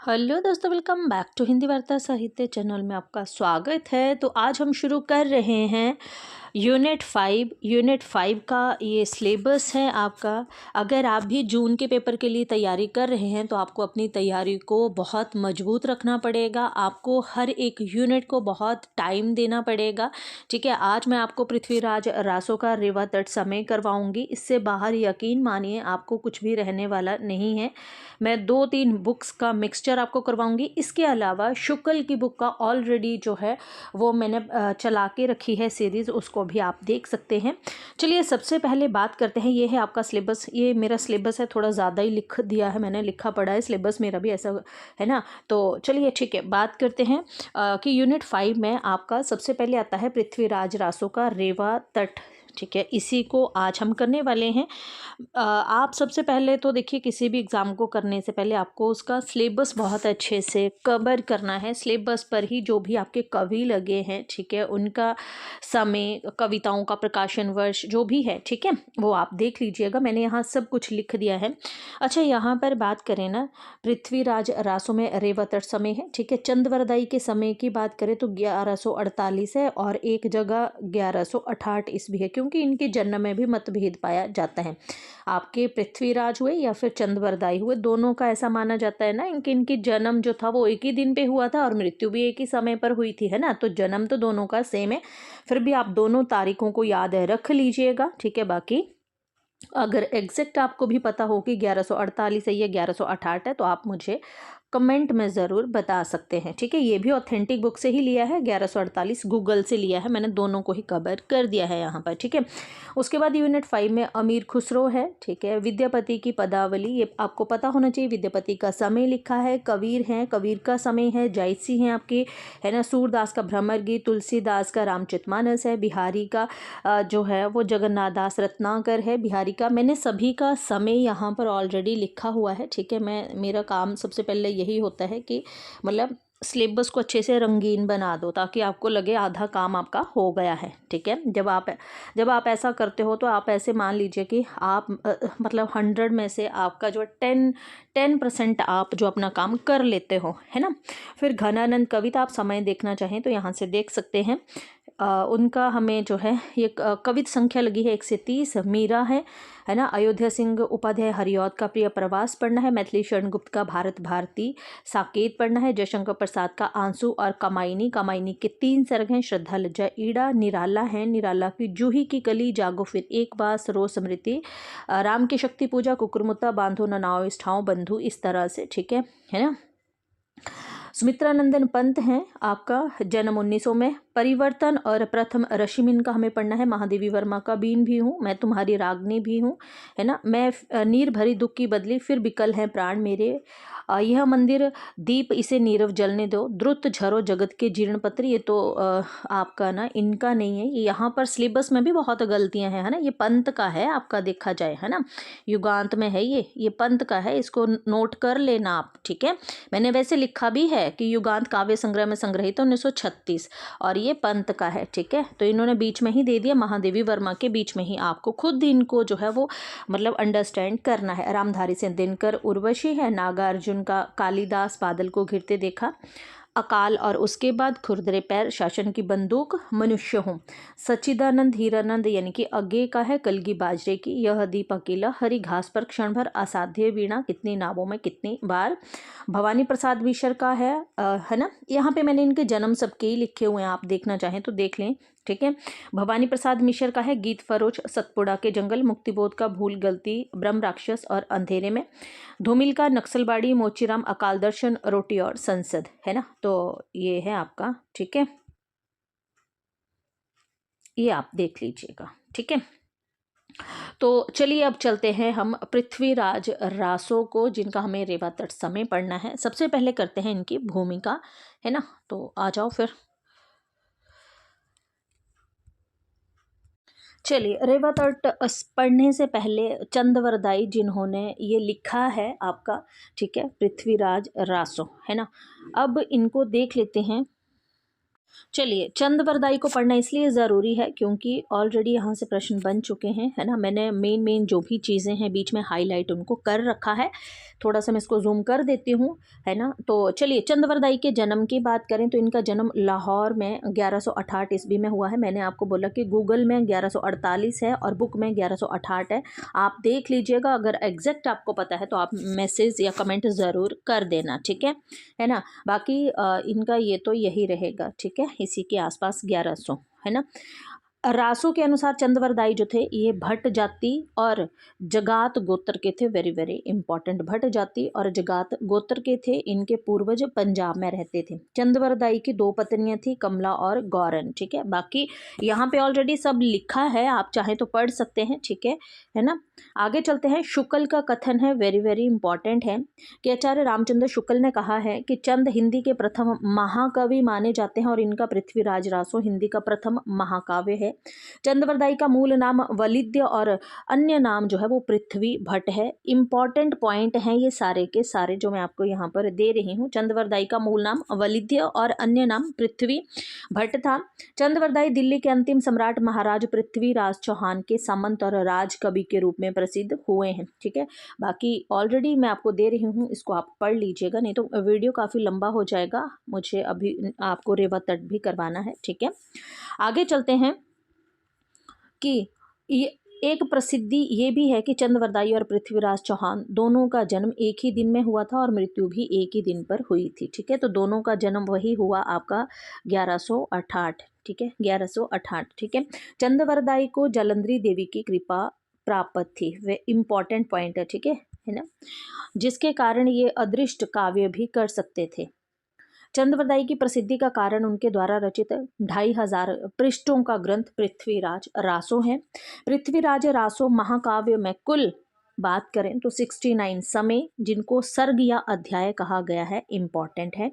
Hello दोस्तों, welcome back to Hindi वार्ता साहित्य चैनल में आपका स्वागत है। तो आज हम शुरू कर रहे हैं यूनिट 5 का ये सिलेबस है आपका। अगर आप भी जून के पेपर के लिए तैयारी कर रहे हैं तो आपको अपनी तैयारी को बहुत मजबूत रखना पड़ेगा। आपको हर एक यूनिट को बहुत टाइम देना पड़ेगा। ठीक है, आज मैं आपको पृथ्वीराज रासो का रेवा तट समय करवाऊंगी। इससे बाहर यकीन मानिए आपको कुछ भी रहने वाला नहीं है। मैं 2-3 बुक्स का मिक्सचर आपको करवाऊंगी। इसके अलावा शुक्ल की बुक का ऑलरेडी जो है वो मैंने चला के रखी है सीरीज़, उसको भी आप देख सकते हैं। चलिए सबसे पहले बात करते हैं। ये है आपका सिलेबस। ये मेरा सिलेबस है, थोड़ा ज़्यादा ही लिख दिया है मैंने, लिखा पड़ा है सिलेबस मेरा भी ऐसा है ना। तो चलिए ठीक है, बात करते हैं कि यूनिट 5 में आपका सबसे पहले आता है पृथ्वीराज रासो का रेवा तट। ठीक है, इसी को आज हम करने वाले हैं। आप सबसे पहले तो देखिए, किसी भी एग्ज़ाम को करने से पहले आपको उसका सिलेबस बहुत अच्छे से कवर करना है। सिलेबस पर ही जो भी आपके कवि लगे हैं, ठीक है, उनका समय, कविताओं का प्रकाशन वर्ष जो भी है, ठीक है, वो आप देख लीजिएगा। मैंने यहाँ सब कुछ लिख दिया है। अच्छा, यहाँ पर बात करें ना, पृथ्वीराज रासो में रेवा तट समय है। ठीक है, चंद्रवरदाई के समय की बात करें तो 1148 है और एक जगह 1168 ईस्वी है, क्योंकि इनके जन्म में भी मतभेद पाया जाता है। आपके पृथ्वीराज हुए या फिर चंद्रवरदाई हुए, दोनों का ऐसा माना जाता है ना, इनकी जन्म जो था वो एक ही दिन पे हुआ था और मृत्यु भी एक ही समय पर हुई थी, है ना। तो जन्म तो दोनों का सेम है। फिर भी आप दोनों तारीखों को याद रख लीजिएगा। ठीक है, बाकी अगर एग्जैक्ट आपको भी पता हो कि 1148 है या 1168 है तो आप मुझे कमेंट में ज़रूर बता सकते हैं। ठीक है, ये भी ऑथेंटिक बुक से ही लिया है, 1148 गूगल से लिया है मैंने, दोनों को ही कवर कर दिया है यहाँ पर। ठीक है, उसके बाद यूनिट 5 में अमीर खुसरो है। ठीक है, विद्यापति की पदावली, ये आपको पता होना चाहिए। विद्यापति का समय लिखा है, कबीर हैं, कबीर का समय है, जायसी हैं आपकी, है ना, सूरदास का भ्रमर गीत, तुलसीदास का रामचरितमानस है, बिहारी का जो है वो जगन्नाथ दास रत्नाकर है। बिहारी का मैंने सभी का समय यहाँ पर ऑलरेडी लिखा हुआ है। ठीक है, मेरा काम सबसे पहले यही होता है कि मतलब सिलेबस को अच्छे से रंगीन बना दो, ताकि आपको लगे आधा काम आपका हो गया है। ठीक है, जब आप ऐसा करते हो तो आप ऐसे मान लीजिए कि आप मतलब 100 में से आपका जो 10% आप जो अपना काम कर लेते हो, है ना। फिर घनानंद कविता, आप समय देखना चाहें तो यहाँ से देख सकते हैं। उनका हमें जो है ये कविता संख्या लगी है 130। मीरा है ना। अयोध्या सिंह उपाध्याय हरिऔध का प्रिय प्रवास पढ़ना है। मैथिली शरण गुप्त का भारत भारती साकेत पढ़ना है। जयशंकर प्रसाद का आंसू और कमायनी के 3 सर्ग हैं। श्रद्धा लज्जा ईड़ा, निराला है, निराला की जूही की कली, जागो फिर एक बार, सरो स्मृति, राम की शक्ति पूजा, कुकुरमुत्ता, बांधो ननाओ इष्ठाओ बंधु, इस तरह से। ठीक है ना। सुमित्रानंदन पंत हैं, आपका जन्म 1900 में। परिवर्तन और प्रथम ऋषिमिन का हमें पढ़ना है। महादेवी वर्मा का बीन भी हूँ, मैं तुम्हारी रागनी भी हूँ, है ना। मैं नीर भरी दुख की बदली, फिर बिकल हैं प्राण मेरे, यह मंदिर दीप इसे नीरव जलने दो, द्रुत झरो जगत के जीर्ण पत्र। ये तो आपका ना इनका नहीं है। यहाँ पर सिलेबस में भी बहुत गलतियाँ हैं, है ना। ये पंत का है आपका, देखा जाए, है ना, युगांत में है ये पंत का है, इसको नोट कर लेना आप। ठीक है, मैंने वैसे लिखा भी है कि युगांत काव्य संग्रह में संग्रहित 1936 और ये पंत का है। ठीक है, तो इन्होंने बीच में ही दे दिया, महादेवी वर्मा के बीच में ही, आपको खुद इनको जो है वो मतलब अंडरस्टैंड करना है। रामधारी से दिनकर उर्वशी है। नागार्जुन का कालिदास बादल को घिरते देखा। अकाल और उसके बाद खुरदरे पैर, शासन की बंदूक, मनुष्य हूँ। सच्चिदानंद हीरानंद यानी कि अज्ञे का है। कलगी बाजरे की, यह दीप अकेला, हरी घास पर क्षण भर, असाध्य वीणा, कितनी नावों में कितनी बार। भवानी प्रसाद मिश्र का है ना। यहाँ पे मैंने इनके जन्म सबके ही लिखे हुए हैं, आप देखना चाहें तो देख लें। ठीक है, भवानी प्रसाद मिश्र का है गीत फरोज, सतपुड़ा के जंगल, मुक्तिबोध का भूल गलती, ब्रह्म राक्षस और अंधेरे में। धूमिल का नक्सलबाड़ी, मोचीराम, अकाल दर्शन, रोटी और संसद, है ना। तो ये है आपका। ठीक है, ये आप देख लीजिएगा। ठीक है, तो चलिए अब चलते हैं हम पृथ्वीराज रासो को, जिनका हमें रेवा तट समय पढ़ना है। सबसे पहले करते हैं इनकी भूमिका, है ना। तो आ जाओ फिर। चलिए, रेवा तट पढ़ने से पहले चंद्रवरदाई जिन्होंने ये लिखा है आपका, ठीक है, पृथ्वीराज रासो, है ना। अब इनको देख लेते हैं। चलिए, चंद्रवरदाई को पढ़ना इसलिए ज़रूरी है क्योंकि ऑलरेडी यहाँ से प्रश्न बन चुके हैं, है ना। मैंने मेन जो भी चीज़ें हैं बीच में हाईलाइट उनको कर रखा है। थोड़ा सा मैं इसको जूम कर देती हूँ, है ना। तो चलिए, चंद्रवरदाई के जन्म की बात करें तो इनका जन्म लाहौर में 1168 ईस्वी में हुआ है। मैंने आपको बोला कि गूगल में 1148 है और बुक में 1168 है। आप देख लीजिएगा, अगर एग्जैक्ट आपको पता है तो आप मैसेज या कमेंट ज़रूर कर देना, ठीक है ना। बाकी इनका ये तो यही रहेगा, ठीक है, इसी के आसपास 1100, है ना। रासो के अनुसार चंद्रवरदाई जो थे ये भट्ट जाति और जगात गोत्र के थे। वेरी वेरी इंपॉर्टेंट, भट्ट जाति और जगात गोत्र के थे। इनके पूर्वज पंजाब में रहते थे। चंद्रवरदाई की 2 पत्नियां थी, कमला और गौरन, ठीक है। बाकी यहाँ पे ऑलरेडी सब लिखा है, आप चाहें तो पढ़ सकते हैं, ठीक है ना। आगे चलते हैं। शुक्ल का कथन है, वेरी वेरी इंपॉर्टेंट है, कि आचार्य रामचंद्र शुक्ल ने कहा है कि चंद हिंदी के प्रथम महाकवि माने जाते हैं और इनका पृथ्वीराज रासो हिंदी का प्रथम महाकाव्य है। चंद्रवरदाई का मूल नाम वलिद्य और अन्य नाम जो है वो पृथ्वी भट्ट है। इंपॉर्टेंट पॉइंट हैं ये सारे के सारे जो मैं आपको यहाँ पर दे रही हूँ। चंद्रवरदाई का मूल नाम वलिद्य और अन्य नाम पृथ्वी भट्ट था। चंद्रवरदाई दिल्ली के अंतिम सम्राट महाराज पृथ्वीराज चौहान के सामंत और राजकवि के रूप में प्रसिद्ध हुए हैं, ठीक है। बाकी ऑलरेडी मैं आपको दे रही हूँ, इसको आप पढ़ लीजिएगा, नहीं तो वीडियो काफ़ी लंबा हो जाएगा। मुझे अभी आपको रेवा तट भी करवाना है, ठीक है। आगे चलते हैं कि ये एक प्रसिद्धि ये भी है कि चंद्रवरदाई और पृथ्वीराज चौहान दोनों का जन्म एक ही दिन में हुआ था और मृत्यु भी एक ही दिन पर हुई थी, ठीक है। तो दोनों का जन्म वही हुआ आपका 1168, ठीक है, 1168, ठीक है। चंद्रवरदाई को जलंधरी देवी की कृपा प्राप्त थी, वे इम्पॉर्टेंट पॉइंट है, ठीक है ना, जिसके कारण ये अदृष्ट काव्य भी कर सकते थे। चंद्रवरदाई की प्रसिद्धि का कारण उनके द्वारा रचित 2500 पृष्ठों का ग्रंथ पृथ्वीराज रासो है। पृथ्वीराज रासो महाकाव्य में कुल बात करें तो 69 समय, जिनको सर्ग या अध्याय कहा गया है, इंपॉर्टेंट है,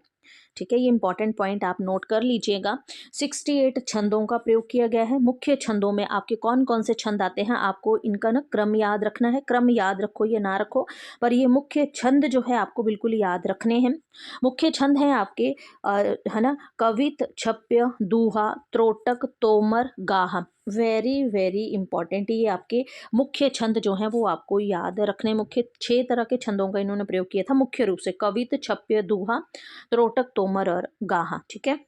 ठीक है। ये इंपॉर्टेंट पॉइंट आप नोट कर लीजिएगा। 68 छंदों का प्रयोग किया गया है। मुख्य छंदों में आपके कौन कौन से छंद आते हैं, आपको इनका ना क्रम याद रखना है। क्रम याद रखो या ना रखो, पर ये मुख्य छंद जो है आपको बिल्कुल याद रखने हैं। मुख्य छंद हैं आपके है ना, कवित, छप्य, दूहा, त्रोटक, तोमर, गाहा। वेरी वेरी इंपॉर्टेंट, ये आपके मुख्य छंद जो हैं वो आपको याद रखने। मुख्य 6 तरह के छंदों का इन्होंने प्रयोग किया था, मुख्य रूप से कवित, छप्य, दूहा, त्रोटक, तोमर और गाहा, ठीक है।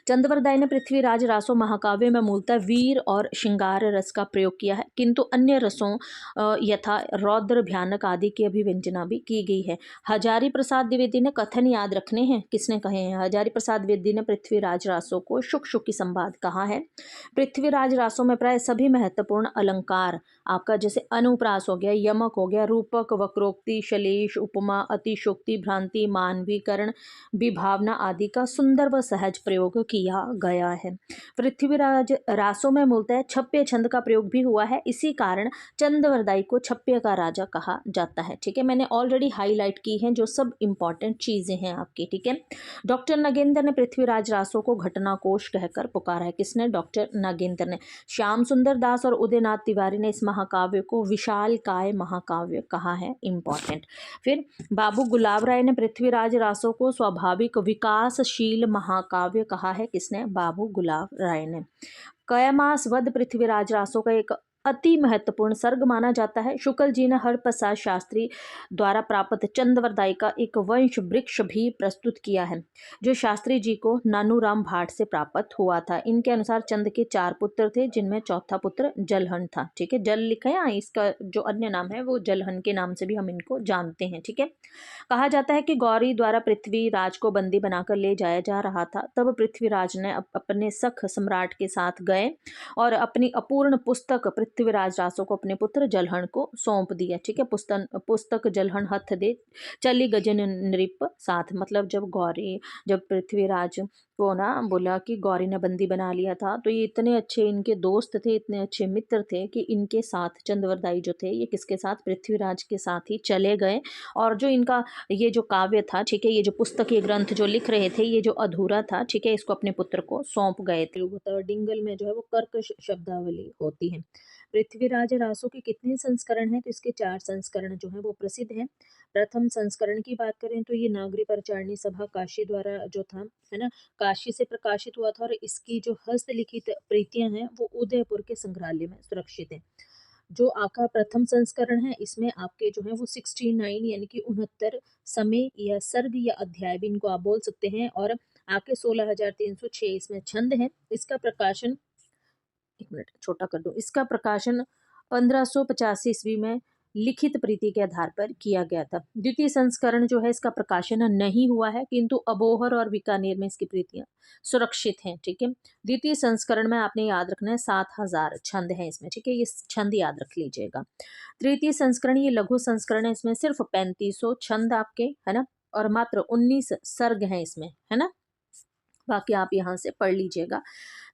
चंद्रवरदाई ने पृथ्वीराज रासो महाकाव्य में मूलतः वीर और श्रृंगार रस का प्रयोग किया है, किंतु अन्य रसों यथा रौद्र, भयानक आदि की अभिव्यंजना भी की गई है। हजारी प्रसाद द्विवेदी ने कथन याद रखने हैं, किसने कहे हैं? हजारी प्रसाद द्विवेदी ने पृथ्वीराज रासो को शुक शुकी संवाद कहा है। पृथ्वीराज रासो में प्राय सभी महत्वपूर्ण अलंकार आपका, जैसे अनुप्रास हो गया, यमक हो गया, रूपक, वक्रोक्ति, शलेष, उपमा, अतिशोक्ति, भ्रांति, मानवीकरण, विभावना आदि का सुंदर व सहज प्रयोग किया गया है। पृथ्वीराज रासो में मूलतः छप्य छंद का प्रयोग भी हुआ है, इसी कारण चंद्रवरदाई को छप्य का राजा कहा जाता है, ठीक है। मैंने ऑलरेडी हाईलाइट की हैं जो सब इंपॉर्टेंट चीजें हैं आपकी, ठीक है। डॉक्टर नागेंद्र ने पृथ्वीराज रासो को घटना कोश कहकर पुकारा है। किसने? डॉक्टर नागेंद्र ने। श्याम सुंदर दास और उदयनाथ तिवारी ने इस महाकाव्य को विशाल काय महाकाव्य कहा है, इंपॉर्टेंट। फिर बाबू गुलाब राय ने पृथ्वीराज रासो को स्वाभाविक विकासशील महाकाव्य कहा है। किसने? बाबू गुलाब राय ने। कयामास वध पृथ्वीराज रासो का एक अति महत्वपूर्ण सर्ग माना जाता है। शुक्ल जी ने हरप्रसाद शास्त्री द्वारा प्राप्त चंद्रवरदाई का एक वंश वृक्ष भी प्रस्तुत किया है, जो शास्त्री जी को नानूराम भाट से प्राप्त हुआ था। इनके अनुसार चंद के 4 पुत्र थे, जिनमें चौथा पुत्र जलहन था, ठीक है। जल लिखा है, इसका जो अन्य नाम है वो जलहन के नाम से भी हम इनको जानते हैं, ठीक है। कहा जाता है कि गौरी द्वारा पृथ्वीराज को बंदी बनाकर ले जाया जा रहा था, तब पृथ्वीराज ने अपने सख सम्राट के साथ गए और अपनी अपूर्ण पुस्तक पृथ्वीराज रासो को अपने पुत्र जलहन को सौंप दिया, ठीक है। पुस्तक जलहन हथ दे चली गजन नृप साथ, मतलब जब पृथ्वीराज को ना बोला कि गौरी ने बंदी बना लिया था, तो ये इतने अच्छे इनके दोस्त थे, इतने अच्छे मित्र थे कि इनके साथ चंद्रवरदाई जो थे ये किसके साथ? पृथ्वीराज के साथ ही चले गए। और जो इनका ये जो काव्य था, ठीक है, ये जो पुस्तक, ये ग्रंथ जो लिख रहे थे, ये जो अधूरा था, ठीक है, इसको अपने पुत्र को सौंप गए थे। डिंगल में जो है वो कर्क शब्दावली होती है। पृथ्वीराज रासो के कितने संस्करण हैं? तो इसके 4 संस्करण जो हैं वो प्रसिद्ध हैं। प्रथम संस्करण की बात करें तो ये नागरी परिचारिणी सभा काशी द्वारा जो था, है ना? काशी से प्रकाशित हुआ था और इसकी जो हस्तलिखित प्रतियां हैं वो उदयपुर के संग्रहालय में सुरक्षित हैं। जो आपका प्रथम संस्करण है इसमें आपके जो है वो 69 यानी कि 69 समय या सर्ग या अध्याय भी इनको आप बोल सकते हैं, और आपके 16,306 इसमें छंद हैं। इसका प्रकाशन, एक मिनट छोटा कर दूं, इसका प्रकाशन 1585 ईस्वी में लिखित प्रीति के आधार पर किया गया था। द्वितीय संस्करण जो है इसका प्रकाशन नहीं हुआ है, किंतु अबोहर और बीकानेर में इसकी प्रीतियां सुरक्षित हैं। ठीक है, द्वितीय संस्करण में आपने याद रखना है 7,000 छंद हैं इसमें। ठीक है, ये छंद याद रख लीजिएगा। तृतीय संस्करण ये लघु संस्करण है, इसमें सिर्फ 3500 छंद आपके, है ना, और मात्र 19 सर्ग हैं इसमें, है ना। बाकी आप यहाँ से पढ़ लीजिएगा।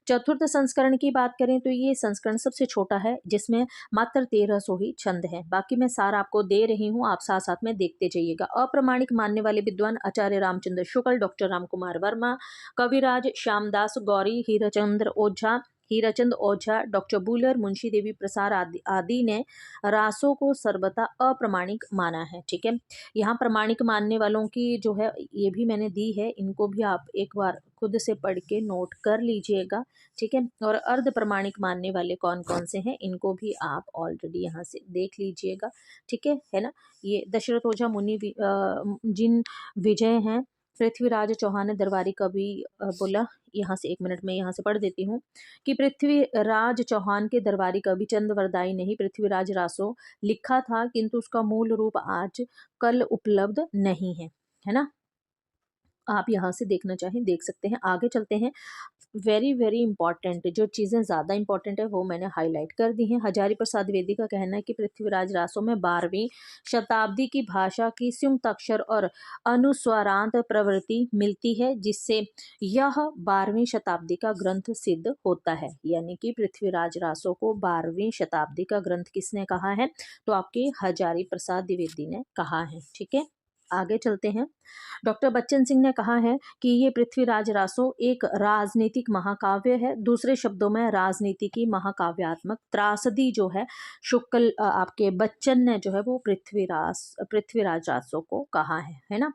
चतुर्थ संस्करण की बात करें तो ये संस्करण सबसे छोटा है, जिसमें मात्र 1300 ही छंद हैं। बाकी मैं सारा आपको दे रही हूँ, आप साथ साथ में देखते जाइएगा। अप्रामाणिक मानने वाले विद्वान आचार्य रामचंद्र शुक्ल, डॉक्टर रामकुमार वर्मा, कविराज श्यामदास गौरी, हीराचंद ओझा, डॉक्टर बुलर, मुंशी देवी प्रसाद आदि ने रासों को सर्वथा अप्रामाणिक माना है। ठीक है, यहाँ प्रमाणिक मानने वालों की जो है ये भी मैंने दी है, इनको भी आप एक बार खुद से पढ़ के नोट कर लीजिएगा। ठीक है, और अर्ध प्रमाणिक मानने वाले कौन कौन से हैं इनको भी आप ऑलरेडी यहाँ से देख लीजिएगा। ठीक है ना। ये दशरथ ओझा मुनि जिन विजय हैं, पृथ्वीराज चौहान ने दरबारी कवि बोला, यहाँ से एक मिनट में यहाँ से पढ़ देती हूँ कि पृथ्वीराज चौहान के दरबारी कवि चंद्रवरदाई ने ही पृथ्वीराज रासो लिखा था, किंतु उसका मूल रूप आज कल उपलब्ध नहीं है ना। आप यहाँ से देखना चाहें देख सकते हैं। आगे चलते हैं। वेरी वेरी इंपॉर्टेंट जो चीज़ें ज़्यादा इंपॉर्टेंट है वो मैंने हाईलाइट कर दी हैं। हजारी प्रसाद द्विवेदी का कहना है कि पृथ्वीराज रासो में 12वीं शताब्दी की भाषा की संयुक्ताक्षर और अनुस्वारांत प्रवृत्ति मिलती है, जिससे यह 12वीं शताब्दी का ग्रंथ सिद्ध होता है। यानी कि पृथ्वीराज रासो को 12वीं शताब्दी का ग्रंथ किसने कहा है? तो आपके हजारी प्रसाद द्विवेदी ने कहा है। ठीक है, आगे चलते हैं। डॉक्टर बच्चन सिंह ने कहा है कि ये पृथ्वीराज रासो एक राजनीतिक महाकाव्य है। दूसरे शब्दों में राजनीति की महाकाव्यात्मक त्रासदी जो है शुक्ल आपके बच्चन ने जो है वो पृथ्वीराज रासो को कहा है ना।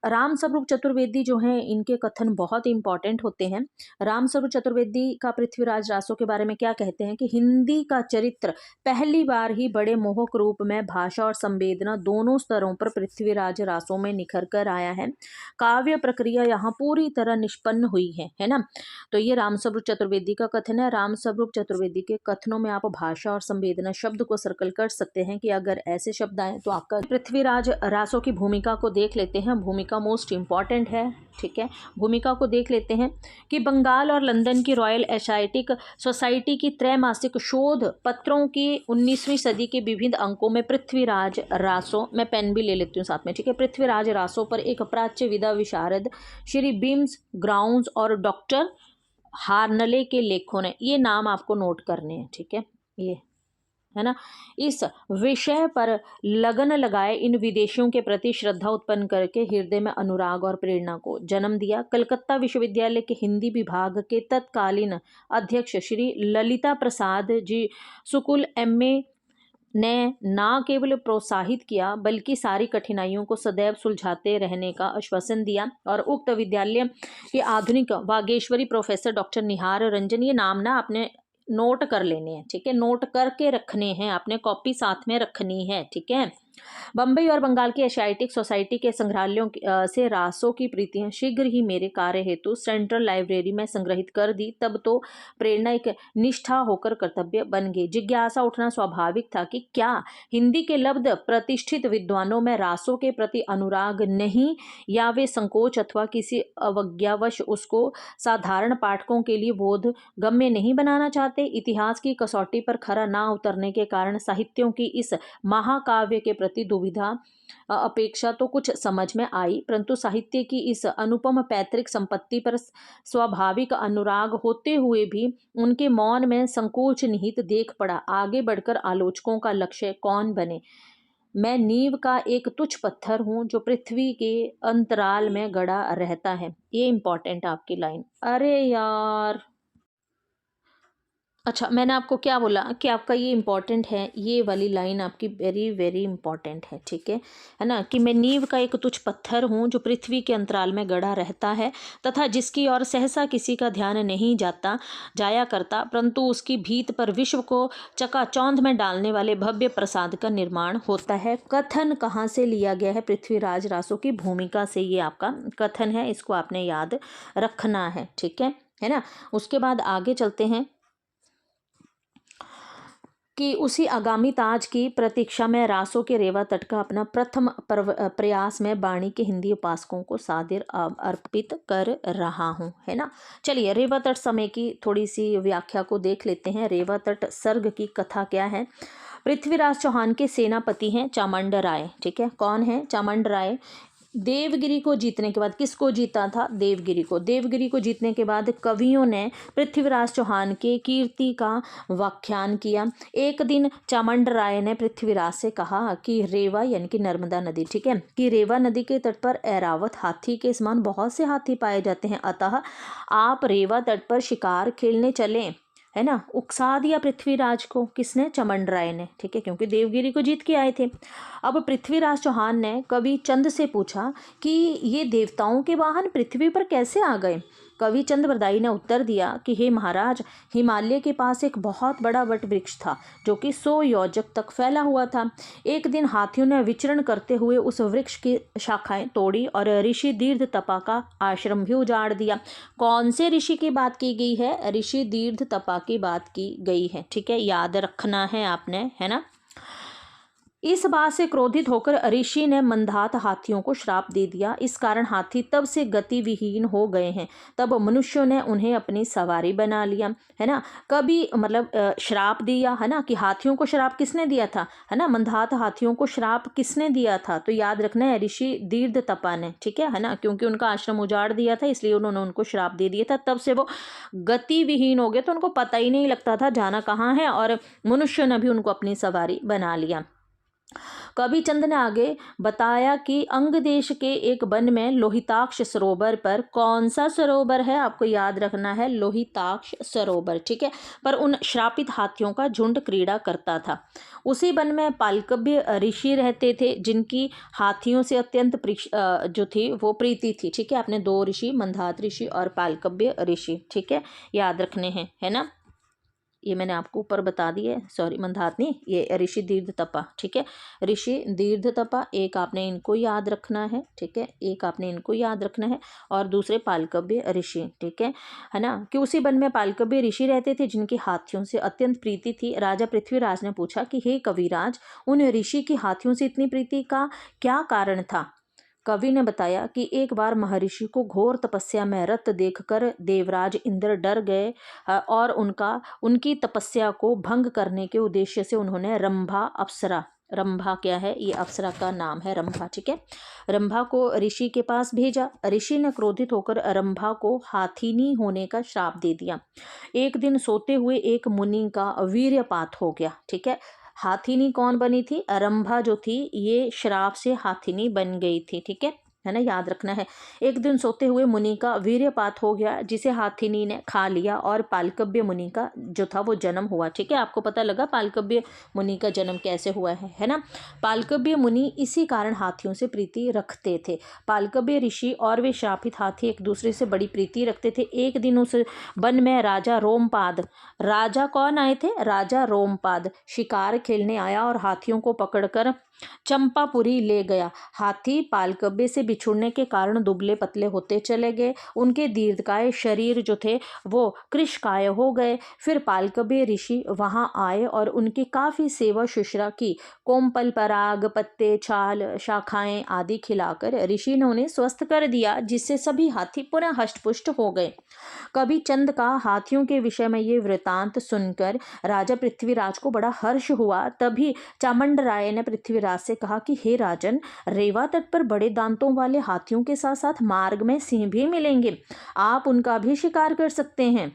राम स्वरूप चतुर्वेदी जो हैं इनके कथन बहुत इंपॉर्टेंट होते हैं। राम स्वरूप चतुर्वेदी का पृथ्वीराज रासो के बारे में क्या कहते हैं कि हिंदी का चरित्र पहली बार ही बड़े मोहक रूप में भाषा और संवेदना दोनों स्तरों पर पृथ्वीराज रासो में निखर कर आया है। काव्य प्रक्रिया यहाँ पूरी तरह निष्पन्न हुई है ना। तो ये राम स्वरूप चतुर्वेदी का कथन है। राम स्वरूप चतुर्वेदी के कथनों में आप भाषा और संवेदना शब्द को सर्कल कर सकते हैं कि अगर ऐसे शब्द आए तो आपका पृथ्वीराज रासो की भूमिका को देख लेते हैं। भूमिका मोस्ट इम्पॉर्टेंट है। ठीक है, भूमिका को देख लेते हैं कि बंगाल और लंदन की रॉयल एशियाटिक सोसाइटी की त्रैमासिक शोध पत्रों की 19वीं सदी के विविध अंकों में पृथ्वीराज रासो, मैं पेन भी ले लेती हूँ साथ में, ठीक है, पृथ्वीराज रासो पर एक प्राच्य विदा विशारद श्री बीम्स ग्राउंड्स और डॉक्टर हार्नले के लेखों ने, ये नाम आपको नोट करने हैं। ठीक है, ये है ना, इस विषय पर लगन लगाए इन विदेशियों के प्रति श्रद्धा उत्पन्न करके हृदय में अनुराग और प्रेरणा को जन्म दिया। कलकत्ता विश्वविद्यालय के हिंदी विभाग के तत्कालीन अध्यक्ष श्री ललिता प्रसाद जी सुकुल एमए ने न केवल प्रोत्साहित किया बल्कि सारी कठिनाइयों को सदैव सुलझाते रहने का आश्वासन दिया। और उक्त विद्यालय के आधुनिक वागेश्वरी प्रोफेसर डॉक्टर निहार रंजन, ये नाम ना आपने नोट कर लेने हैं। ठीक है, नोट करके रखने हैं, आपने कॉपी साथ में रखनी है। ठीक है, बम्बई और बंगाल की एशियाटिक सोसाइटी के संग्रहालयों से रासो की प्रीतियां शीघ्र ही मेरे कार्य हेतु सेंट्रल लाइब्रेरी में संग्रहित कर दी। तब तो प्रेरणा एक निष्ठा होकर कर्तव्य बन गई। जिज्ञासा उठना स्वाभाविक था कि क्या हिंदी के लब्ध प्रतिष्ठित विद्वानों में रासो के प्रति अनुराग नहीं, या वे संकोच अथवा किसी अवज्ञावश उसको साधारण पाठकों के लिए बोध गम्य नहीं बनाना चाहते। इतिहास की कसौटी पर खरा ना उतरने के कारण साहित्यों की इस महाकाव्य के प्रति दुविधा अपेक्षा तो कुछ समझ में आई, परंतु साहित्य की इस अनुपम पैतृक संपत्ति पर स्वाभाविक अनुराग होते हुए भी उनके मौन में संकोच निहित देख पड़ा। आगे बढ़कर आलोचकों का लक्ष्य कौन बने? मैं नींव का एक तुच्छ पत्थर हूँ जो पृथ्वी के अंतराल में गड़ा रहता है। ये इंपॉर्टेंट आपकी लाइन। अरे यार, अच्छा, मैंने आपको क्या बोला कि आपका ये इम्पोर्टेंट है, ये वाली लाइन आपकी वेरी वेरी इंपॉर्टेंट है, ठीक है ना? कि मैं नींव का एक तुच्छ पत्थर हूँ जो पृथ्वी के अंतराल में गड़ा रहता है तथा जिसकी ओर सहसा किसी का ध्यान नहीं जाया करता, परंतु उसकी भीत पर विश्व को चकाचौंध में डालने वाले भव्य प्रसाद का निर्माण होता है। कथन कहाँ से लिया गया है? पृथ्वीराज रासो की भूमिका से ये आपका कथन है, इसको आपने याद रखना है, ठीक है ना? उसके बाद आगे चलते हैं कि उसी आगामी ताज की प्रतीक्षा में रासो के रेवा तट का अपना प्रथम प्रयास में बाणी के हिंदी उपासकों को सादर अर्पित कर रहा हूँ, है ना। चलिए रेवा तट समय की थोड़ी सी व्याख्या को देख लेते हैं। रेवा तट सर्ग की कथा क्या है? पृथ्वीराज चौहान के सेनापति हैं चामुंड राय, ठीक है। कौन है? चामुंड राय। देवगिरी को जीतने के बाद, किसको जीता था? देवगिरी को। देवगिरी को जीतने के बाद कवियों ने पृथ्वीराज चौहान के कीर्ति का व्याख्यान किया। एक दिन चामुंड राय ने पृथ्वीराज से कहा कि रेवा यानी कि नर्मदा नदी, ठीक है, कि रेवा नदी के तट पर ऐरावत हाथी के समान बहुत से हाथी पाए जाते हैं, अतः आप रेवा तट पर शिकार खेलने चलें, है ना। उकसा दिया पृथ्वीराज को। किसने? चामुंड राय ने, ठीक है, क्योंकि देवगिरी को जीत के आए थे। अब पृथ्वीराज चौहान ने कवि चंद से पूछा कि ये देवताओं के वाहन पृथ्वी पर कैसे आ गए? कवि चंद बरदाई ने उत्तर दिया कि हे महाराज, हिमालय के पास एक बहुत बड़ा वट वृक्ष था जो कि 100 योजक तक फैला हुआ था। एक दिन हाथियों ने विचरण करते हुए उस वृक्ष की शाखाएं तोड़ी और ऋषि दीर्घ तपा का आश्रम भी उजाड़ दिया। कौन से ऋषि की बात की गई है? ऋषि दीर्घ तपा की बात की गई है, ठीक है, याद रखना है आपने, है ना। इस बात से क्रोधित होकर ऋषि ने मंदात हाथियों को श्राप दे दिया। इस कारण हाथी तब से गतिविहीन हो गए हैं। तब मनुष्यों ने उन्हें अपनी सवारी बना लिया, है ना। कभी मतलब श्राप दिया, है ना, कि हाथियों को श्राप किसने दिया था, है ना, मंदात हाथियों को श्राप किसने दिया था? तो याद रखना है ऋषि दीर्घ तपा ने, ठीक है ना, क्योंकि उनका आश्रम उजाड़ दिया था इसलिए उन्होंने उनको श्राप दे दिया था। तब से वो गतिविहीन हो गए, तो उनको पता ही नहीं लगता था जाना कहाँ है, और मनुष्यों ने भी उनको अपनी सवारी बना लिया। कवि चंद ने आगे बताया कि अंग देश के एक वन में लोहिताक्ष सरोवर पर, कौन सा सरोवर है? आपको याद रखना है, लोहिताक्ष सरोवर, ठीक है, पर उन श्रापित हाथियों का झुंड क्रीड़ा करता था। उसी वन में पालकव्य ऋषि रहते थे जिनकी हाथियों से अत्यंत जो थी वो प्रीति थी, ठीक है। आपने 2 ऋषि, मंदात ऋषि और पालकव्य ऋषि, ठीक है, याद रखने हैं, है ना। ये मैंने आपको ऊपर बता दिए, सॉरी मंदात नहीं, ये ऋषि दीर्घ तपा, ठीक है, ऋषि दीर्घ तपा, एक आपने इनको याद रखना है, ठीक है, एक आपने इनको याद रखना है, और दूसरे पालकव्य ऋषि, ठीक है ना। कि उसी वन में पालकव्य ऋषि रहते थे जिनकी हाथियों से अत्यंत प्रीति थी। राजा पृथ्वीराज ने पूछा कि हे कविराज, उन ऋषि की हाथियों से इतनी प्रीति का क्या कारण था? कवि ने बताया कि एक बार महर्षि को घोर तपस्या में रत देखकर देवराज इंद्र डर गए, और उनकी तपस्या को भंग करने के उद्देश्य से उन्होंने रंभा अप्सरा, रंभा क्या है? ये अप्सरा का नाम है, रंभा, ठीक है, रंभा को ऋषि के पास भेजा। ऋषि ने क्रोधित होकर रंभा को हाथिनी होने का श्राप दे दिया। एक दिन सोते हुए एक मुनि का वीर्यपात हो गया, ठीक है। हाथिनी कौन बनी थी? रंभा जो थी ये श्राप से हाथिनी बन गई थी, ठीक है ना, याद रखना है। एक दिन सोते हुए मुनि का वीर्यपात हो गया जिसे हाथिनी ने खा लिया और पालकव्य मुनि का जो था वो जन्म हुआ, ठीक है। आपको पता लगा पालकव्य मुनि का जन्म कैसे हुआ है ना। पालकव्य मुनि इसी कारण हाथियों से प्रीति रखते थे। पालकव्य ऋषि और वे श्रापित हाथी एक दूसरे से बड़ी प्रीति रखते थे। एक दिन उस वन में राजा रोमपाद, राजा कौन आए थे? राजा रोमपाद शिकार खेलने आया और हाथियों को पकड़कर चंपापुरी ले गया। हाथी पालकव्य से बिछुड़ने के कारण दुबले पतले होते चले गए। उनके दीर्घकाय शरीर जो थे वो कृशकाय हो गए। फिर पालकव्य ऋषि वहां आए और उनकी काफी सेवा शुश्रा की। कोमपल, पराग, पत्ते, छाल, शाखाएं आदि खिलाकर ऋषि ने उन्हें स्वस्थ कर दिया, जिससे सभी हाथी पुनः हष्टपुष्ट हो गए। कवि चंद का हाथियों के विषय में ये वृतांत सुनकर राजा पृथ्वीराज को बड़ा हर्ष हुआ। तभी चामुंड राय ने पृथ्वीराज से कहा कि हे राजन, रेवा तट पर बड़े दांतों वाले हाथियों के साथ साथ मार्ग में सिंह भी मिलेंगे, आप उनका भी शिकार कर सकते हैं।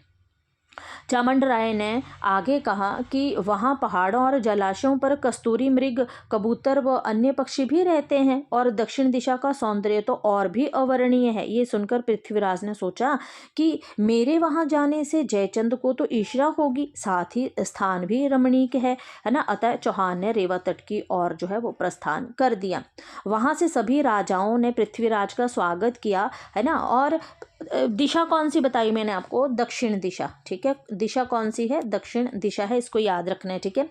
चामंड राय ने आगे कहा कि वहाँ पहाड़ों और जलाशयों पर कस्तूरी मृग, कबूतर व अन्य पक्षी भी रहते हैं और दक्षिण दिशा का सौंदर्य तो और भी अवर्णनीय है। ये सुनकर पृथ्वीराज ने सोचा कि मेरे वहाँ जाने से जयचंद को तो ईर्ष्या होगी, साथ ही स्थान भी रमणीक है ना। अतः चौहान ने रेवा तट की ओर जो है वो प्रस्थान कर दिया। वहाँ से सभी राजाओं ने पृथ्वीराज का स्वागत किया, है ना। और दिशा कौन सी बताई मैंने आपको? दक्षिण दिशा, ठीक है। दिशा कौन सी है? दक्षिण दिशा है, इसको याद रखना है, ठीक है।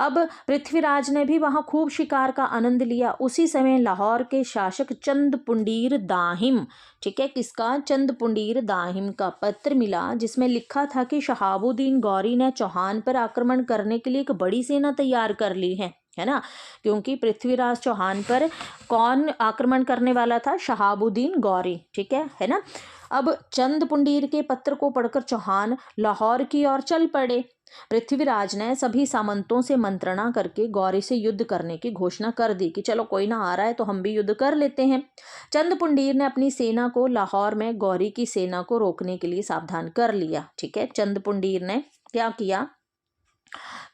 अब पृथ्वीराज ने भी वहां खूब शिकार का आनंद लिया। उसी समय लाहौर के शासक चंद पुंडीर दाहिम, ठीक है, किसका? चंद पुंडीर दाहिम का पत्र मिला, जिसमें लिखा था कि शहाबुद्दीन गौरी ने चौहान पर आक्रमण करने के लिए एक बड़ी सेना तैयार कर ली है ना। क्योंकि पृथ्वीराज चौहान पर कौन आक्रमण करने वाला था? शहाबुद्दीन गौरी, ठीक है ना। अब चंद पुंडीर के पत्र को पढ़कर चौहान लाहौर की ओर चल पड़े। पृथ्वीराज ने सभी सामंतों से मंत्रणा करके गौरी से युद्ध करने की घोषणा कर दी कि चलो कोई ना आ रहा है तो हम भी युद्ध कर लेते हैं। चंद पुंडीर ने अपनी सेना को लाहौर में गौरी की सेना को रोकने के लिए सावधान कर लिया, ठीक है। चंद पुंडीर ने क्या किया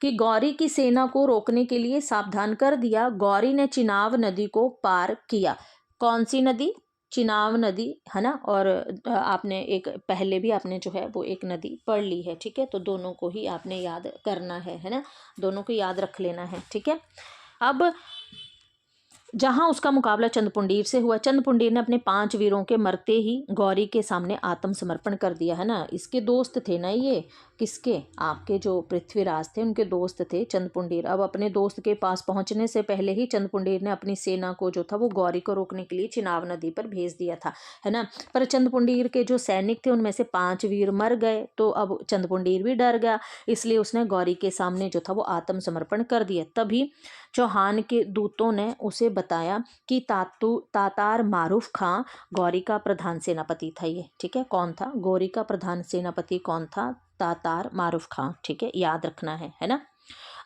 कि गौरी की सेना को रोकने के लिए सावधान कर दिया। गौरी ने चिनाब नदी को पार किया। कौन सी नदी? चिनाब नदी, है ना। और आपने एक पहले भी आपने जो है वो एक नदी पढ़ ली है, ठीक है। तो दोनों को ही आपने याद करना है ना। दोनों को याद रख लेना है, ठीक है। अब जहां उसका मुकाबला चंदपुंडीर से हुआ, चंदपुंडीर ने अपने 5 वीरों के मरते ही गौरी के सामने आत्मसमर्पण कर दिया, है ना। इसके दोस्त थे ना ये, किसके? आपके जो पृथ्वीराज थे उनके दोस्त थे चंदपुंडीर। अब अपने दोस्त के पास पहुंचने से पहले ही चंदपुंडीर ने अपनी सेना को जो था वो गौरी को रोकने के लिए चिनाब नदी पर भेज दिया था, है ना। पर चंदपुंडीर के जो सैनिक थे उनमें से 5 वीर मर गए, तो अब चंदपुंडीर भी डर गया, इसलिए उसने गौरी के सामने जो था वो आत्मसमर्पण कर दिया। तभी चौहान के दूतों ने उसे बताया कि तातार मारूफ खां गौरी का प्रधान सेनापति था ये, ठीक है। कौन था? गौरी का प्रधान सेनापति कौन था? तातार मारूफ खां, ठीक है, याद रखना है ना।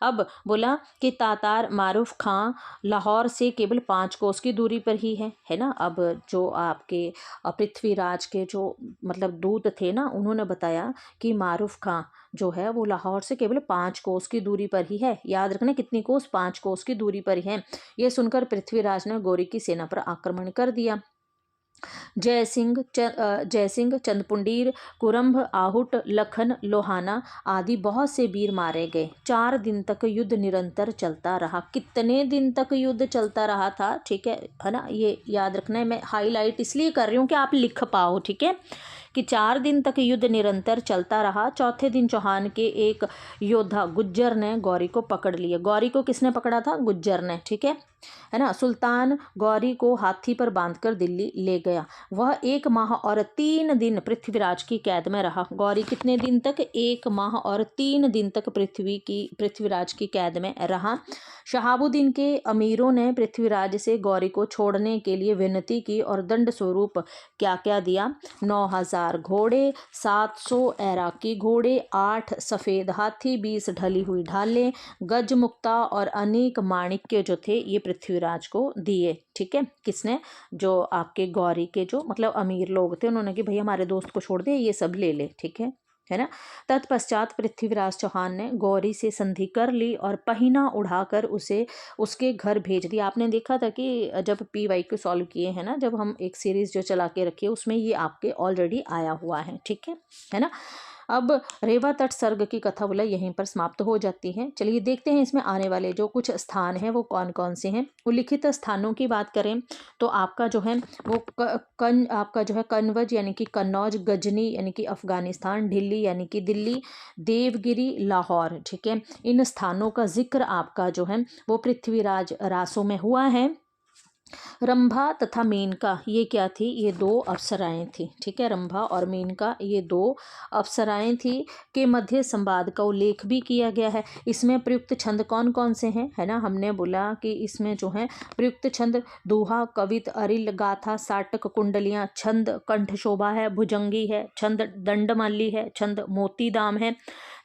अब बोला कि तातार मारूफ खां लाहौर से केवल 5 कोस की दूरी पर ही है ना। अब जो आपके पृथ्वीराज के जो मतलब दूत थे ना, उन्होंने बताया कि मारूफ खां जो है वो लाहौर से केवल 5 कोस की दूरी पर ही है। याद रखना कितनी कोस? 5 कोस की दूरी पर ही है। यह सुनकर पृथ्वीराज ने गौरी की सेना पर आक्रमण कर दिया। जयसिंह, चंदपुंडीर, कुरम्भ, आहुट, लखन, लोहाना आदि बहुत से वीर मारे गए। 4 दिन तक युद्ध निरंतर चलता रहा। कितने दिन तक युद्ध चलता रहा था? ठीक है ना। ये याद रखना है, मैं हाईलाइट इसलिए कर रही हूँ कि आप लिख पाओ, ठीक है, कि 4 दिन तक युद्ध निरंतर चलता रहा। चौथे दिन चौहान के एक योद्धा गुज्जर ने गौरी को पकड़ लिया। गौरी को किसने पकड़ा था? गुज्जर ने, ठीक है ना। सुल्तान गौरी को हाथी पर बांधकर दिल्ली ले गया। वह 1 माह और 3 दिन पृथ्वीराज की कैद में रहा। गौरी कितने दिन तक? 1 माह और 3 दिन तक पृथ्वीराज की कैद में रहा। शहाबुद्दीन के अमीरों ने पृथ्वीराज से गौरी को छोड़ने के लिए विनती की और दंड स्वरूप क्या क्या दिया? 9000 घोड़े, 700 ऐराकी घोड़े, 8 सफ़ेद हाथी, 20 ढली हुई ढालें, गज मुक्ता और अनेक माणिक्य जो थे ये पृथ्वीराज को दिए, ठीक है। किसने? जो आपके गौरी के जो मतलब अमीर लोग थे, उन्होंने कि भाई हमारे दोस्त को छोड़ दे, ये सब ले ले, ठीक है ना। तत्पश्चात पृथ्वीराज चौहान ने गौरी से संधि कर ली और पहिना उड़ाकर उसे उसके घर भेज दिया। आपने देखा था कि जब PY को सॉल्व किए हैं ना, जब हम एक सीरीज जो चला के रखी है उसमें ये आपके ऑलरेडी आया हुआ है, ठीक है ना। अब रेवा तट सर्ग की कथा बोला यहीं पर समाप्त हो जाती है। चलिए देखते हैं इसमें आने वाले जो कुछ स्थान हैं वो कौन कौन से हैं। उल्लिखित स्थानों की बात करें तो आपका जो है वो आपका जो है कन्वज यानी कि कन्नौज, गजनी यानी कि अफगानिस्तान, ढिल्ली यानी कि दिल्ली, देवगिरी, लाहौर, ठीक है। इन स्थानों का जिक्र आपका जो है वो पृथ्वीराज रासों में हुआ है। रंभा तथा मेनका ये क्या थी? ये 2 अप्सराएं थी, ठीक है। रंभा और मेनका ये 2 अप्सराएं थी के मध्य संवाद का उल्लेख भी किया गया है। इसमें प्रयुक्त छंद कौन कौन से हैं, है ना। हमने बोला कि इसमें जो है प्रयुक्त छंद दोहा, कवित, अरिल, गाथा, साटक, कुंडलियां, छंद कंठ शोभा है, भुजंगी है, छंद दंडमाली है, छंद मोतीदाम है,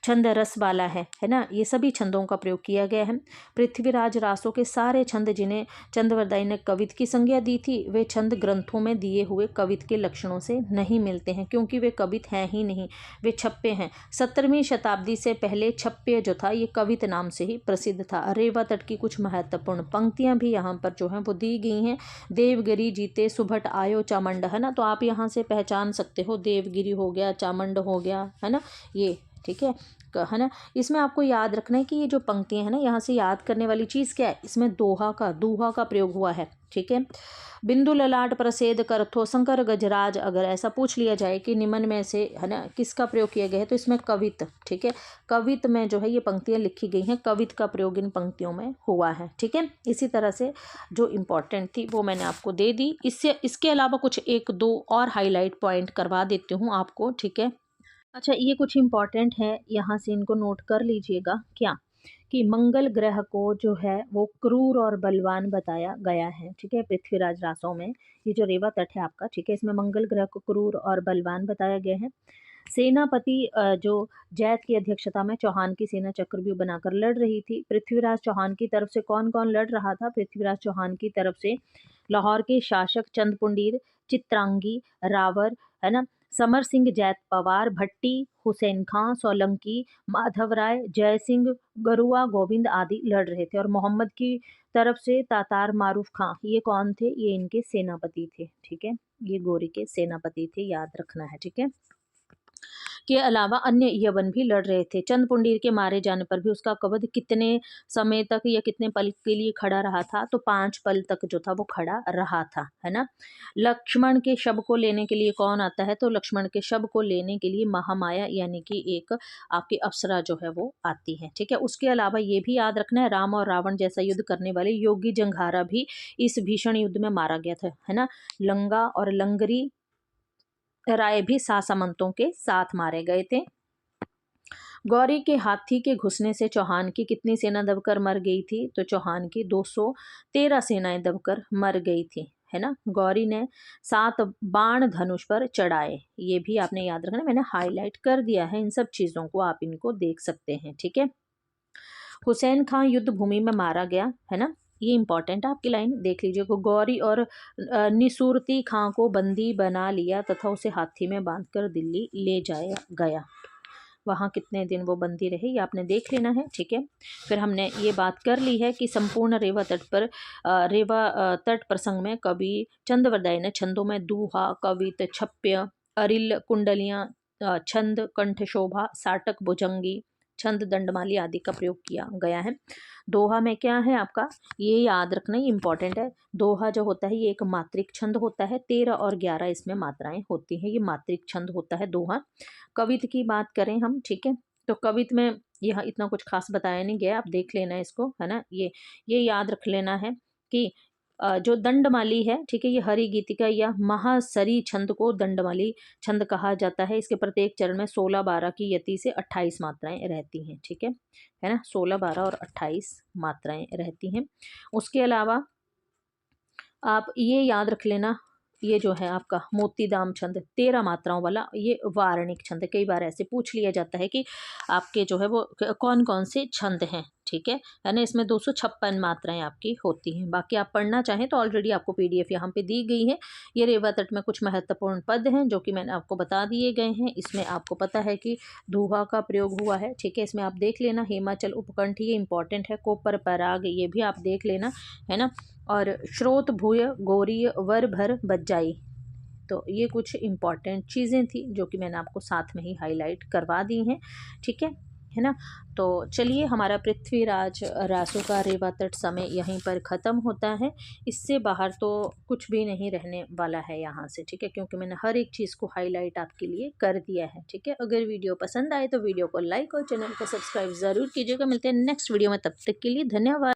छंद रस वाला है ना, ये सभी छंदों का प्रयोग किया गया है। पृथ्वीराज रासो के सारे छंद जिन्हें चंद्रवरदाई ने कवित की संज्ञा दी थी वे छंद ग्रंथों में दिए हुए कवित के लक्षणों से नहीं मिलते हैं, क्योंकि वे कवित हैं ही नहीं, वे छप्पे हैं। 17वीं शताब्दी से पहले छप्पे जो था ये कवित नाम से ही प्रसिद्ध था। रेवा तट की कुछ महत्वपूर्ण पंक्तियां भी यहाँ पर जो है वो दी गई हैं। देवगिरी जीते सुभट आयो चामुंड, है ना, तो आप यहाँ से पहचान सकते हो, देवगिरी हो गया, चामुंड हो गया, है ना, ये ठीक है ना। इसमें आपको याद रखना है कि ये जो पंक्तियां हैं ना, यहाँ से याद करने वाली चीज़ क्या है, इसमें दोहा का प्रयोग हुआ है। ठीक है, बिंदु ललाट प्रसेद करथो शंकर गजराज, अगर ऐसा पूछ लिया जाए कि निम्न में से, है ना, किसका प्रयोग किया गया है, तो इसमें कवित, ठीक है, कवित में जो है ये पंक्तियां लिखी गई हैं, कवित का प्रयोग इन पंक्तियों में हुआ है। ठीक है, इसी तरह से जो इम्पोर्टेंट थी वो मैंने आपको दे दी। इसके अलावा कुछ 1-2 और हाईलाइट पॉइंट करवा देती हूँ आपको। ठीक है, अच्छा, ये कुछ इम्पॉर्टेंट है, यहाँ से इनको नोट कर लीजिएगा। क्या कि मंगल ग्रह को जो है वो क्रूर और बलवान बताया गया है। ठीक है, पृथ्वीराज रासों में ये जो रेवा तट है आपका, ठीक है, इसमें मंगल ग्रह को क्रूर और बलवान बताया गया है। सेनापति जो जैत की अध्यक्षता में चौहान की सेना चक्रव्यूह बनाकर लड़ रही थी। पृथ्वीराज चौहान की तरफ से कौन कौन लड़ रहा था? पृथ्वीराज चौहान की तरफ से लाहौर के शासक चंदपुंडीर, चित्रांगी, रावर, है ना, समर सिंह जैत पवार, भट्टी, हुसैन खां सोलंकी, माधव राय, जय सिंह, गरुआ गोविंद आदि लड़ रहे थे। और मोहम्मद की तरफ से तातार मारूफ खां, ये कौन थे? ये इनके सेनापति थे। ठीक है, ये गोरी के सेनापति थे, याद रखना है। ठीक है, के अलावा अन्य यवन भी लड़ रहे थे। चंदपुंडीर के मारे जाने पर भी उसका कवच कितने समय तक या कितने पल के लिए खड़ा रहा था? तो 5 पल तक जो था वो खड़ा रहा था, है ना। लक्ष्मण के शव को लेने के लिए कौन आता है? तो लक्ष्मण के शव को लेने के लिए महामाया यानी कि एक आपकी अप्सरा जो है वो आती है। ठीक है, उसके अलावा ये भी याद रखना है, राम और रावण जैसा युद्ध करने वाले योगी जंघारा भी इस भीषण युद्ध में मारा गया था, है ना। लंगा और लंगरी राय भी सामंतों के साथ मारे गए थे। गौरी के हाथी के घुसने से चौहान की कितनी सेना दबकर मर गई थी? तो चौहान की 213 सेनाएं दबकर मर गई थी, है ना। गौरी ने 7 बाण धनुष पर चढ़ाए, ये भी आपने याद रखना, मैंने हाईलाइट कर दिया है इन सब चीजों को, आप इनको देख सकते हैं। ठीक है, हुसैन खां युद्ध भूमि में मारा गया, है ना, ये इंपॉर्टेंट आपकी लाइन देख लीजिए। गौरी और निसूरती खां को बंदी बना लिया तथा उसे हाथी में बांधकर दिल्ली ले जाया गया। वहाँ कितने दिन वो बंदी रहे ये आपने देख लेना है। ठीक है, फिर हमने ये बात कर ली है कि संपूर्ण रेवा तट पर रेवा तट प्रसंग में कवि चंद्रवरदाई ने छंदों में दूहा, कवित, छप्य, अरिल, कुंडलियाँ, छंद, कंठ शोभा, साटक, भुजंगी, छंद, दंडमाली आदि का प्रयोग किया गया है। दोहा में क्या है आपका, ये याद रखना, ये इंपॉर्टेंट है। दोहा जो होता है ये एक मात्रिक छंद होता है, 13 और 11 इसमें मात्राएं होती हैं, ये मात्रिक छंद होता है दोहा। कवित की बात करें हम, ठीक है, तो कवित में यह इतना कुछ खास बताया नहीं गया, आप देख लेना इसको, है ना। ये याद रख लेना है कि जो दंडमाली है, ठीक है, ये हरि गीतिका या महासरी छंद को दंडमाली छंद कहा जाता है। इसके प्रत्येक चरण में 16-12 की यति से 28 मात्राएं रहती हैं। ठीक है ना, 16, 12 और 28 मात्राएं रहती हैं। उसके अलावा आप ये याद रख लेना, ये जो है आपका मोतीदाम छंद 13 मात्राओं वाला, ये वार्णिक छंद है। कई बार ऐसे पूछ लिया जाता है कि आपके जो है वो कौन कौन से छंद हैं, ठीक है ना। इसमें 256 मात्राएं आपकी होती हैं। बाकी आप पढ़ना चाहें तो ऑलरेडी आपको PDF यहाँ पे दी गई है। ये रेवा तट में कुछ महत्वपूर्ण पद हैं जो कि मैंने आपको बता दिए गए हैं। इसमें आपको पता है कि दोहा का प्रयोग हुआ है, ठीक है, इसमें आप देख लेना। हिमाचल उपकंठ ये इंपॉर्टेंट है। कोपर पराग ये भी आप देख लेना, है ना। और श्रोत भूय गौरीय वर भर बज्जाई, तो ये कुछ इम्पॉर्टेंट चीज़ें थी जो कि मैंने आपको साथ में ही हाईलाइट करवा दी हैं। ठीक है ना। तो चलिए, हमारा पृथ्वीराज रासो का रेवा तट समय यहीं पर ख़त्म होता है। इससे बाहर तो कुछ भी नहीं रहने वाला है यहाँ से, ठीक है, क्योंकि मैंने हर एक चीज़ को हाईलाइट आपके लिए कर दिया है। ठीक है, अगर वीडियो पसंद आए तो वीडियो को लाइक और चैनल को सब्सक्राइब ज़रूर कीजिएगा। मिलते हैं नेक्स्ट वीडियो में, तब तक के लिए धन्यवाद।